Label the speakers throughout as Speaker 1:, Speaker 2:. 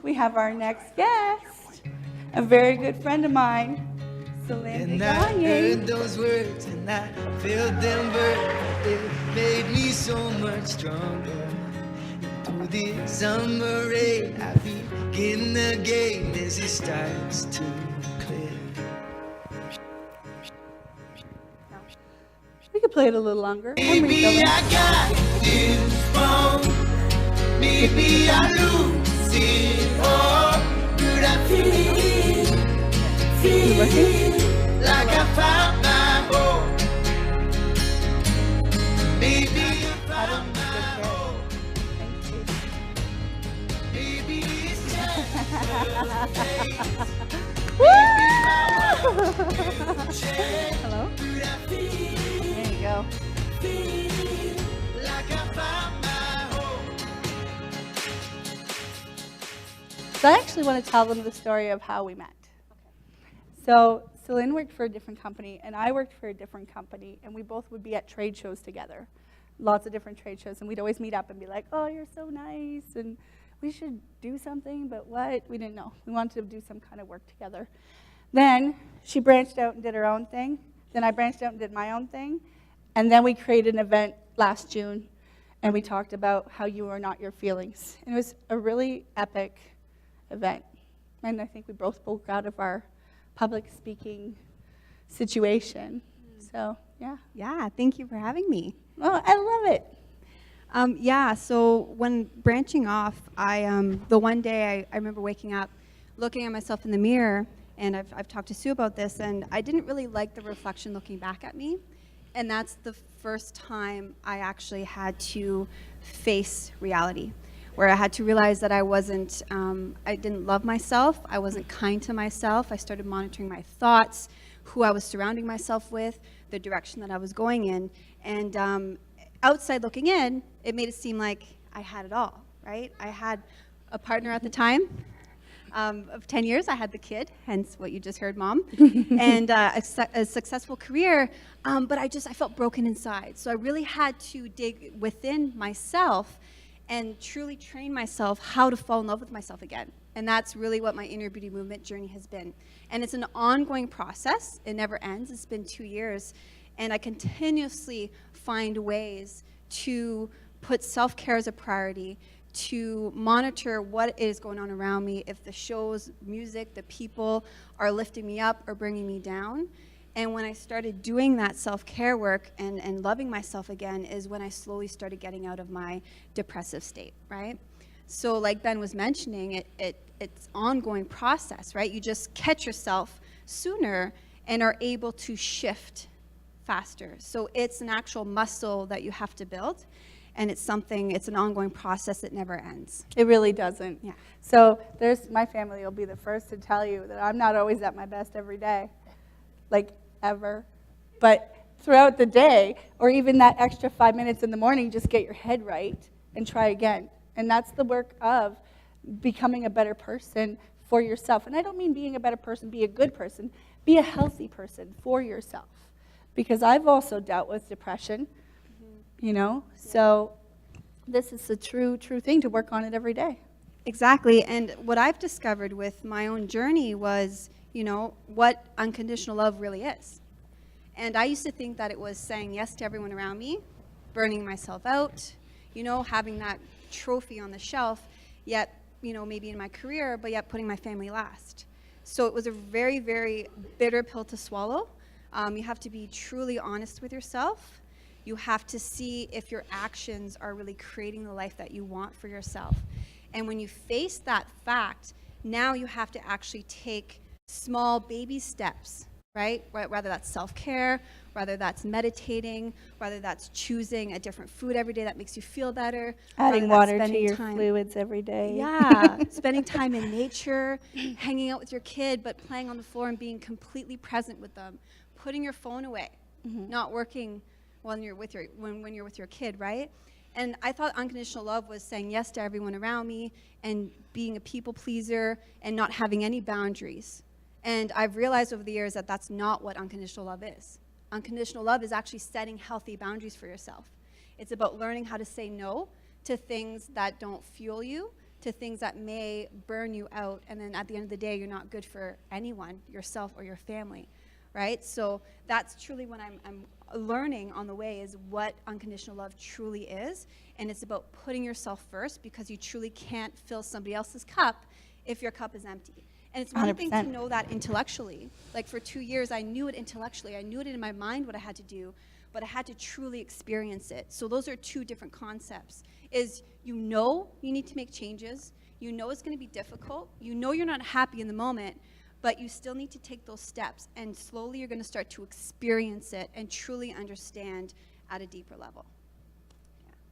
Speaker 1: we have our next guest, a very good friend of mine, Celine
Speaker 2: And I heard
Speaker 1: Degagne.
Speaker 2: those words and I felt them burn. It made me so much stronger. Through the summer rain, I begin again as it starts to clear.
Speaker 1: We could play it a little longer. I'm
Speaker 2: Maybe
Speaker 1: refilling.
Speaker 2: I got this wrong. Maybe I lose it all. Could I
Speaker 1: You working?
Speaker 2: like I found my home? Maybe I found my home. Maybe it's just a phase.
Speaker 1: Hello? There you go.
Speaker 2: Like I found my home.
Speaker 1: So I actually want to tell them the story of how we met. So Celine worked for a different company, and I worked for a different company, and we both would be at trade shows together, lots of different trade shows, and we'd always meet up and be like, oh, you're so nice, and we should do something, but what? We didn't know. We wanted to do some kind of work together. Then she branched out and did her own thing. Then I branched out and did my own thing. And then we created an event last June, and we talked about how you are not your feelings. And it was a really epic event. And I think we both broke out of our public speaking situation. So, yeah.
Speaker 3: Yeah, thank you for having me.
Speaker 1: Oh, I love it.
Speaker 3: Yeah, so when branching off, the one day I remember waking up, looking at myself in the mirror, and I've talked to Sue about this, and I didn't really like the reflection looking back at me. And that's the first time I actually had to face reality, where I had to realize that I didn't love myself, I wasn't kind to myself. I started monitoring my thoughts, who I was surrounding myself with, the direction that I was going in. And outside looking in, it made it seem like I had it all, right? I had a partner at the time of 10 years. I had the kid, hence what you just heard, Mom, and a successful career, but I felt broken inside. So I really had to dig within myself and truly train myself how to fall in love with myself again. And that's really what my inner beauty movement journey has been. And it's an ongoing process. It never ends. It's been 2 years. And I continuously find ways to put self-care as a priority, to monitor what is going on around me, if the shows, music, the people are lifting me up or bringing me down. And when I started doing that self-care work and loving myself again is when I slowly started getting out of my depressive state, right? So like Ben was mentioning, it's ongoing process, right? You just catch yourself sooner and are able to shift faster. So it's an actual muscle that you have to build. And it's an ongoing process that never ends.
Speaker 1: It really doesn't.
Speaker 3: Yeah.
Speaker 1: So my family will be the first to tell you that I'm not always at my best every day, like ever. But throughout the day, or even that extra 5 minutes in the morning, just get your head right and try again. And that's the work of becoming a better person for yourself. And I don't mean being a better person, be a good person. Be a healthy person for yourself. Because I've also dealt with depression. You know, so this is a true thing to work on it every day.
Speaker 3: Exactly. And what I've discovered with my own journey was, what unconditional love really is. And I used to think that it was saying yes to everyone around me, burning myself out, having that trophy on the shelf, yet, maybe in my career, but yet putting my family last. So it was a very, very bitter pill to swallow. You have to be truly honest with yourself. You have to see if your actions are really creating the life that you want for yourself. And when you face that fact, now you have to actually take small baby steps, right? Whether that's self-care, whether that's meditating, whether that's choosing a different food every day that makes you feel better.
Speaker 1: Adding water to your fluids every day.
Speaker 3: Yeah, spending time in nature, hanging out with your kid, but playing on the floor and being completely present with them. Putting your phone away, not working when you're with your kid, right? And I thought unconditional love was saying yes to everyone around me and being a people pleaser and not having any boundaries. And I've realized over the years that that's not what unconditional love is. Unconditional love is actually setting healthy boundaries for yourself. It's about learning how to say no to things that don't fuel you, to things that may burn you out, and then at the end of the day, you're not good for anyone, yourself or your family, right? So that's truly what I'm learning on the way, is what unconditional love truly is. And it's about putting yourself first, because you truly can't fill somebody else's cup if your cup is empty. And it's one thing to
Speaker 1: 100%.
Speaker 3: know that intellectually. Like for 2 years, I knew it intellectually. I knew it in my mind what I had to do, but I had to truly experience it. So those are two different concepts. Is you know you need to make changes. You know it's going to be difficult. You know you're not happy in the moment, but you still need to take those steps. And slowly you're going to start to experience it and truly understand at a deeper level.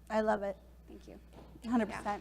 Speaker 1: I love it.
Speaker 3: Thank you.
Speaker 1: 100%.
Speaker 3: Yeah.